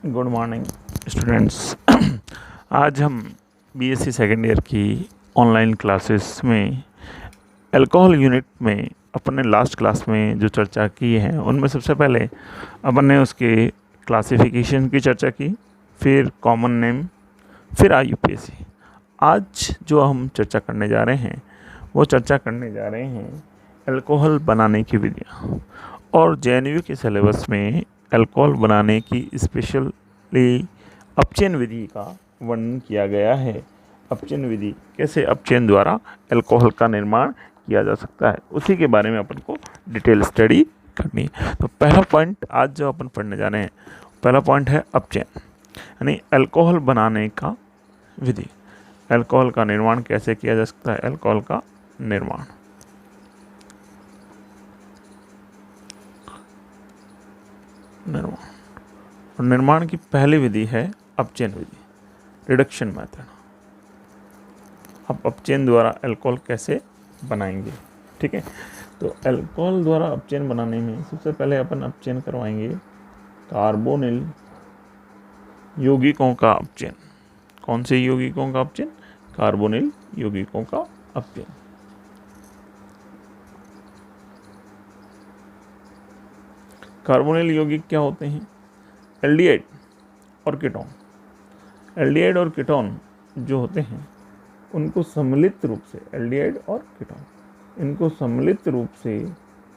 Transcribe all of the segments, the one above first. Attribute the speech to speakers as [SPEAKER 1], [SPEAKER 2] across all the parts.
[SPEAKER 1] Good morning students. आज हम BSc second year की ऑनलाइन क्लासेस में अल्कोहल यूनिट में अपने लास्ट क्लास में जो चर्चा की है उनमें सबसे पहले अपन ने उसके क्लासिफिकेशन की चर्चा की, फिर कॉमन नेम, फिर IUPAC। आज जो हम चर्चा करने जा रहे हैं वो चर्चा करने जा रहे हैं अल्कोहल बनाने की विधियाँ। और JNU के सिलेबस में अल्कोहल बनाने की स्पेशली अपचयन विधि का वर्णन किया गया है। अपचयन विधि, कैसे अपचयन द्वारा अल्कोहल का निर्माण किया जा सकता है, उसी के बारे में अपन को डिटेल स्टडी करनी है। तो पहला पॉइंट आज जो अपन पढ़ने जा रहे हैं, पहला पॉइंट है अपचयन, यानी अल्कोहल बनाने का विधि। अल्कोहल का निर्माण कैसे किया जा सकता है, अल्कोहल का निर्माण। और निर्माण की पहली विधि है अपचयन विधि, रिडक्शन मेथड। अब अपचयन द्वारा अल्कोहल कैसे बनाएंगे, ठीक है। तो अल्कोहल द्वारा अपचयन बनाने में सबसे पहले अपन अपचयन करवाएंगे कार्बोनिल यौगिकों का अपचयन। कौन से यौगिकों का अपचयन? कार्बोनिल यौगिकों का अपचयन। कार्बोनिल यौगिक क्या होते हैं? एल्डिहाइड और कीटोन। एल्डिहाइड और कीटोन जो होते हैं उनको सम्मिलित रूप से, एल्डिहाइड और कीटोन, इनको सम्मिलित रूप से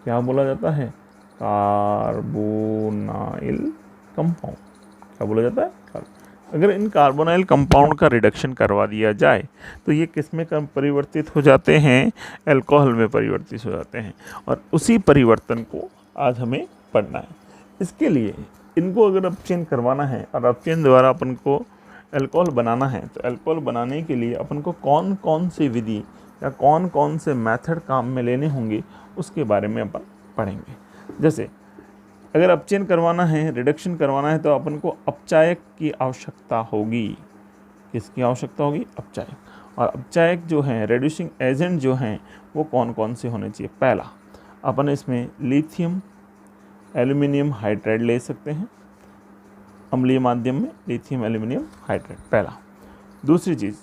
[SPEAKER 1] क्या बोला जाता है? Carbonyl compound. क्या बोला जाता है? अगर इन कार्बोनाइल कंपाउंड का रिडक्शन करवा दिया जाए तो ये किस में परिवर्तित हो जाते हैं? अल्कोहल में परिवर्तित हो जाते हैं। और उसी परिवर्तन को आज हमें पढ़ना है। इसके लिए इनको अगर अपचयन करवाना है और अपचयन द्वारा अपन को अल्कोहल बनाना है, तो अल्कोहल बनाने के लिए अपन को कौन कौन सी विधि या कौन कौन से मेथड काम में लेने होंगे उसके बारे में अपन पढ़ेंगे। जैसे अगर अपचयन करवाना है, रिडक्शन करवाना है, तो अपन को अपचायक की आवश्यकता होगी। किसकी आवश्यकता होगी? अपचायक। और अपचायक जो हैं, रिड्यूसिंग एजेंट जो हैं, वो कौन कौन से होने चाहिए? पहला, अपन इसमें लिथियम एल्यूमिनियम हाइड्राइड ले सकते हैं, अम्लीय माध्यम में लिथियम एल्यूमिनियम हाइड्राइड, पहला। दूसरी चीज़,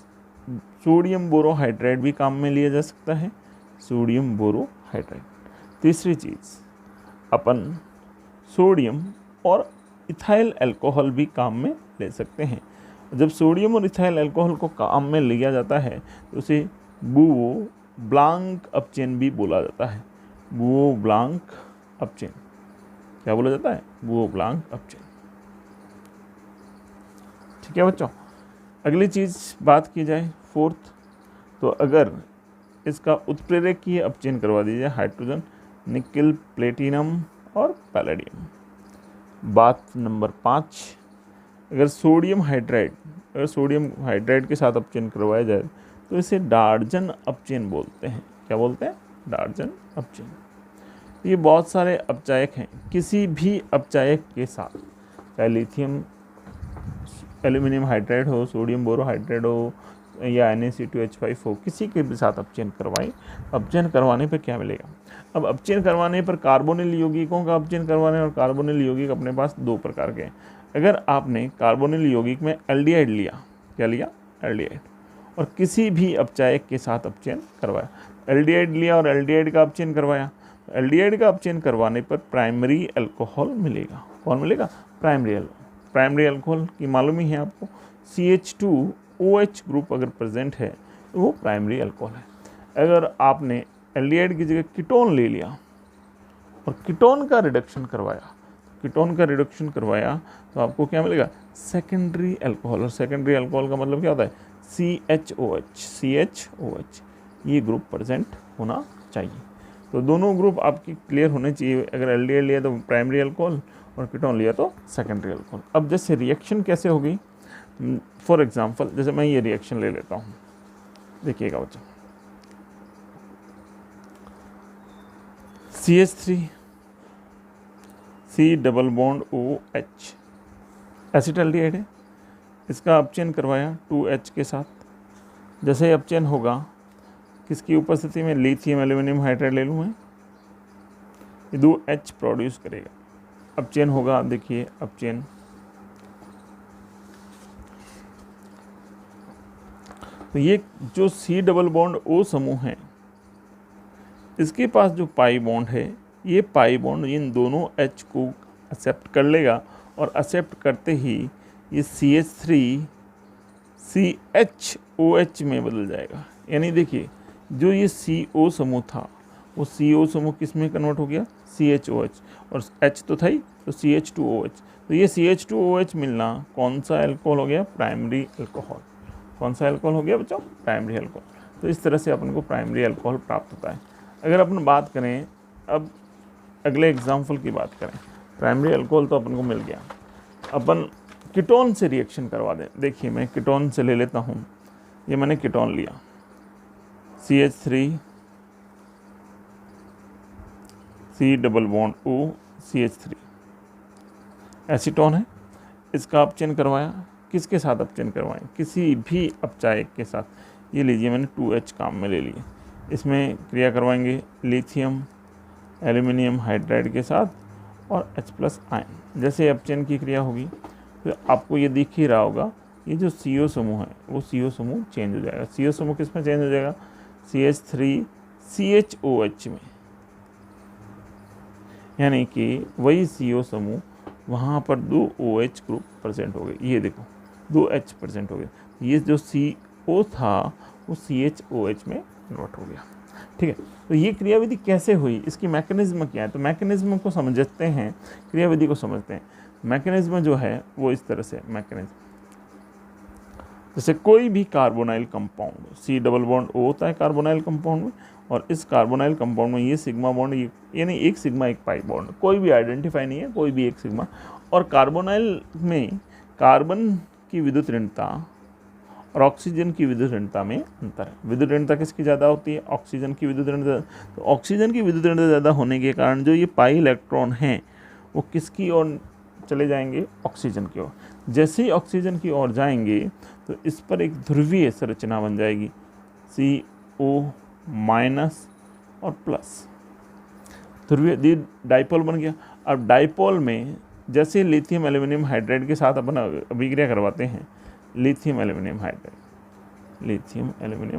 [SPEAKER 1] सोडियम बोरोहाइड्राइड भी काम में लिया जा सकता है, सोडियम बोरोहाइड्राइड। तीसरी चीज़, अपन सोडियम और इथाइल अल्कोहल भी काम में ले सकते हैं। जब सोडियम और इथाइल अल्कोहल को काम में लिया जाता है तो उसे बुओ ब्लांक अपचयन भी बोला जाता है। बुओ ब्लांक अपचयन। क्या बोला जाता है? बुओ ब्लांक अपचयन। ठीक है बच्चों। अगली चीज़ बात की जाए फोर्थ, तो अगर इसका उत्प्रेरकीय अपचयन करवा दीजिए, हाइड्रोजन, निकेल, प्लेटिनम और पैलेडियम। बात नंबर 5, अगर सोडियम हाइड्राइड के साथ अपचयन करवाया जाए तो इसे डार्जन अपचयन बोलते हैं। क्या बोलते हैं? डार्जन अपचयन। ये बहुत सारे अपचायक हैं। किसी भी अपचायक के साथ, चाहे लिथियम एल्यूमिनियम हाइड्राइड हो, सोडियम बोरोहाइड्राइड हो या Na2CO2H5 हो, किसी के भी साथ अपचयन करवाएं। अपचयन करवाने पर क्या मिलेगा? अब अपचयन करवाने पर कार्बोनिल यौगिकों का अपचयन करवाने, और कार्बोनिल यौगिक अपने पास दो प्रकार के हैं। अगर आपने कार्बोनिल यौगिक में एल्डिहाइड लिया, क्या लिया? एल्डिहाइड, और किसी भी अपचायक के साथ अपचयन करवाया, एल्डिहाइड लिया और एल्डिहाइड का अपचयन करवाया, एल्डिहाइड का अपचयन करवाने पर प्राइमरी अल्कोहल मिलेगा। कौन मिलेगा? प्राइमरी अल्कोहल की मालूम ही है आपको, CH2OH ग्रुप अगर प्रेजेंट है तो वो प्राइमरी अल्कोहल है। अगर आपने एल्डिहाइड की जगह कीटोन ले लिया और कीटोन का रिडक्शन करवाया, तो आपको क्या मिलेगा? Secondary alcohol. और सेकेंडरी अल्कोहल का मतलब क्या होता है? CHOH। ये ग्रुप प्रेजेंट होना चाहिए। तो दोनों ग्रुप आपकी क्लियर होने चाहिए। अगर एल्डिहाइड लिया तो प्राइमरी अल्कोहल और कीटोन लिया तो सेकेंडरी अल्कोहल। अब जैसे रिएक्शन कैसे होगी, फॉर एग्जांपल जैसे मैं ये रिएक्शन ले लेता हूँ, देखिएगा बच्चों, CH3 C double bond OH acetaldehyde है, इसका अपचयन करवाया 2H के साथ। जैसे ही अपचयन होगा, किसकी उपस्थिति में? लिथियम एल्यूमिनियम हाइड्राइड ले लूँ मैं, ये 2H प्रोड्यूस करेगा। अपचयन होगा, देखिए अपचयन तो ये जो C डबल बॉन्ड O समूह है, इसके पास जो पाई बॉन्ड है, ये पाई बॉन्ड इन दोनों H को एक्सेप्ट कर लेगा और एक्सेप्ट करते ही ये CH3 CHOH में बदल जाएगा। यानी देखिए, जो ये CO समूह था वो CO समूह किस में कन्वर्ट हो गया, CHOH, और H तो था ही, तो CH2OH। तो ये CH2OH मिलना कौन सा अल्कोहल हो गया, प्राइमरी अल्कोहल। कौन सा अल्कोहल हो गया बच्चों, प्राइमरी अल्कोहल। तो इस तरह से अपन को प्राइमरी अल्कोहल प्राप्त होता है। अगर अपन बात करें, अब अगले एग्जाम्पल की बात करें, प्राइमरी अल्कोहल तो अपन को मिल गया, अपन कीटोन से रिएक्शन करवा दें। देखिए मैं कीटोन से ले लेता हूँ, ये मैंने कीटोन लिया CH3 C double bond O CH3, acetone है, इसका अपचयन करवाया, किसके साथ अपचयन करवाएं, किसी भी अपचायक के साथ। ये लीजिए मैंने 2H काम में ले लिए, इसमें क्रिया करवाएंगे लिथियम एल्यूमिनियम हाइड्राइड के साथ और H+ आयन। जैसे अपचयन की क्रिया होगी तो आपको ये दिख ही रहा होगा, ये जो CO समूह है वो CO समूह चेंज हो जाएगा। CO समूह किस में चेंज हो जाएगा, CH3 CHOH में, यानी कि वही CO समूह वहाँ पर 2 OH ग्रुप प्रेजेंट हो गए। ये देखो 2 H प्रेजेंट हो गए, ये जो CO था वो CHOH में कन्वर्ट हो गया। ठीक है, तो ये क्रियाविधि कैसे हुई, इसकी मैकेनिज्म क्या है, तो मैकेनिज्म को समझते हैं, क्रियाविधि को समझते हैं। मैकेनिज्म जो है वो इस तरह से मैकेनिज्म, जैसे कोई भी carbonyl compound, C double bond O होता है कार्बोनाइल कंपाउंड में, और इस कार्बोनाइल कंपाउंड में ये सिग्मा बॉन्ड, ये यानी एक सिग्मा एक पाई बॉन्ड, कोई भी आइडेंटिफाई नहीं है, कोई भी एक सिग्मा। और कार्बोनाइल में कार्बन की विद्युत ऋणता और ऑक्सीजन की विद्युत ऋणता में अंतर है। विद्युत ऋणता किसकी ज़्यादा होती है, ऑक्सीजन की विद्युत ऋणता। तो ऑक्सीजन की विद्युत ऋणता ज़्यादा होने के कारण जो ये पाई इलेक्ट्रॉन हैं वो किसकी ओर चले जाएंगे, ऑक्सीजन की ओर। जैसे ही ऑक्सीजन की ओर जाएंगे तो इस पर एक ध्रुवीय संरचना बन जाएगी, CO- और प्लस, ध्रुवीय डाइपोल बन गया। अब डाइपोल में जैसे लिथियम एल्यूमिनियम हाइड्राइड के साथ अपन अभिक्रिया करवाते हैं, लिथियम एल्यूमिनियम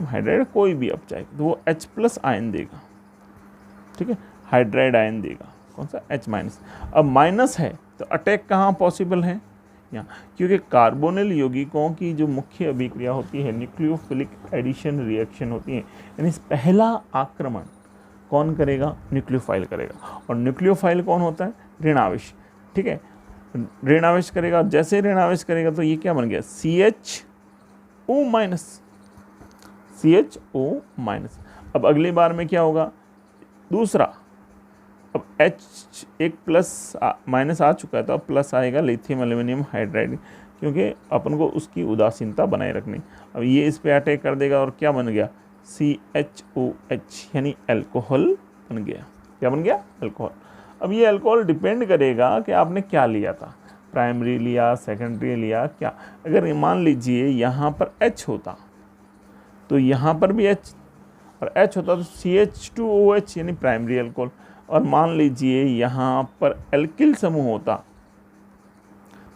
[SPEAKER 1] हाइड्राइड कोई भी अपचायक, तो वो H+ आयन देगा। ठीक है, हाइड्राइड आयन देगा, कौन सा, H-। अब माइनस है तो अटैक कहाँ पॉसिबल है, यहाँ, क्योंकि कार्बोनिल यौगिकों की जो मुख्य अभिक्रिया होती है न्यूक्लियोफिलिक एडिशन रिएक्शन होती है, यानी पहला आक्रमण कौन करेगा, न्यूक्लियोफाइल करेगा। और न्यूक्लियोफाइल कौन होता है, ऋणावेश। ठीक है, ऋणावेश करेगा, जैसे ऋणावेश करेगा तो ये क्या बन गया, CHO-। अब अगली बार में क्या होगा, दूसरा, अब H एक माइनस आ चुका है तो अब प्लस आएगा लिथियम एल्यूमिनियम हाइड्राइड, क्योंकि अपन को उसकी उदासीनता बनाए रखनी। अब ये इस पे अटैक कर देगा और क्या बन गया, CHOH, यानी अल्कोहल बन गया। क्या बन गया, अल्कोहल। अब ये अल्कोहल डिपेंड करेगा कि आपने क्या लिया था, प्राइमरी लिया, सेकेंडरी लिया, क्या। अगर मान लीजिए यहाँ पर H होता तो यहाँ पर भी H, और H होता तो CH2OH, यानी प्राइमरी अल्कोहल। और मान लीजिए यहाँ पर एल्किल समूह होता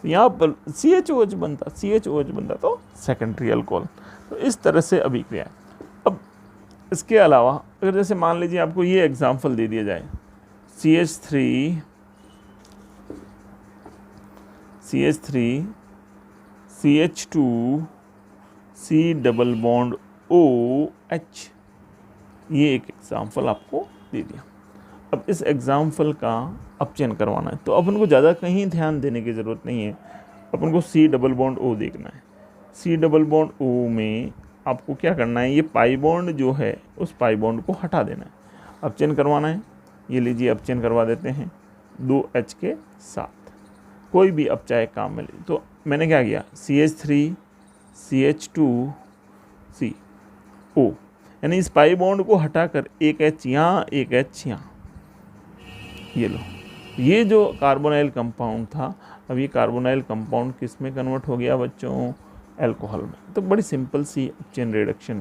[SPEAKER 1] तो यहाँ पर CHOH बनता तो सेकेंडरी अल्कोहल। तो इस तरह से अभिक्रिया। अब इसके अलावा अगर जैसे मान लीजिए आपको ये एग्जाम्पल दे दिया जाए, CH3 CH2 C double bond OH, ये एक एग्जाम्पल आपको दे दिया। अब इस एग्जाम्पल का अपचयन करवाना है तो अपन को ज़्यादा कहीं ध्यान देने की ज़रूरत नहीं है, अपन को C डबल बॉन्ड O देखना है। C डबल बॉन्ड O में आपको क्या करना है, ये पाई बॉन्ड जो है उस पाई बॉन्ड को हटा देना है, अपचयन करवाना है। ये लीजिए अपचयन करवा देते हैं 2H के साथ, कोई भी अपचायक काम में ले। तो मैंने क्या किया, CH3 CH2 CO, यानी इस पाई बॉन्ड को हटाकर एक H यहाँ एक H यहाँ, ये लो, ये जो कार्बोनाइल कंपाउंड था, अब ये कार्बोनाइल कंपाउंड किस में कन्वर्ट हो गया बच्चों, अल्कोहल में। तो बड़ी सिंपल सी अपचयन रिडक्शन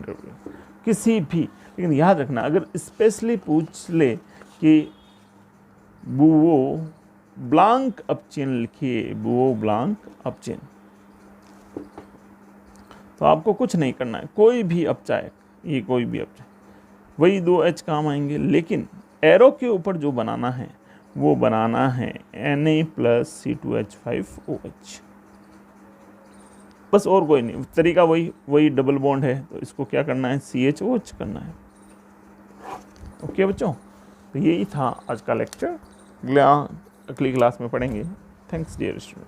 [SPEAKER 1] किसी भी। लेकिन याद रखना, अगर स्पेशली पूछ ले कि बुओ ब्लांक अपचयन लिखिए, बुओ ब्लांक अपचयन, तो आपको कुछ नहीं करना है, कोई भी अपचायक, ये कोई भी अपचायक, वही 2H काम आएंगे, लेकिन एरो के ऊपर जो बनाना है वो बनाना है Na+C2H5OH, बस और कोई नहीं, तरीका वही डबल बॉन्ड है, तो इसको क्या करना है, CHOH करना है। ओके बच्चों, तो यही था आज का लेक्चर, अगली क्लास में पढ़ेंगे। Thanks dear student.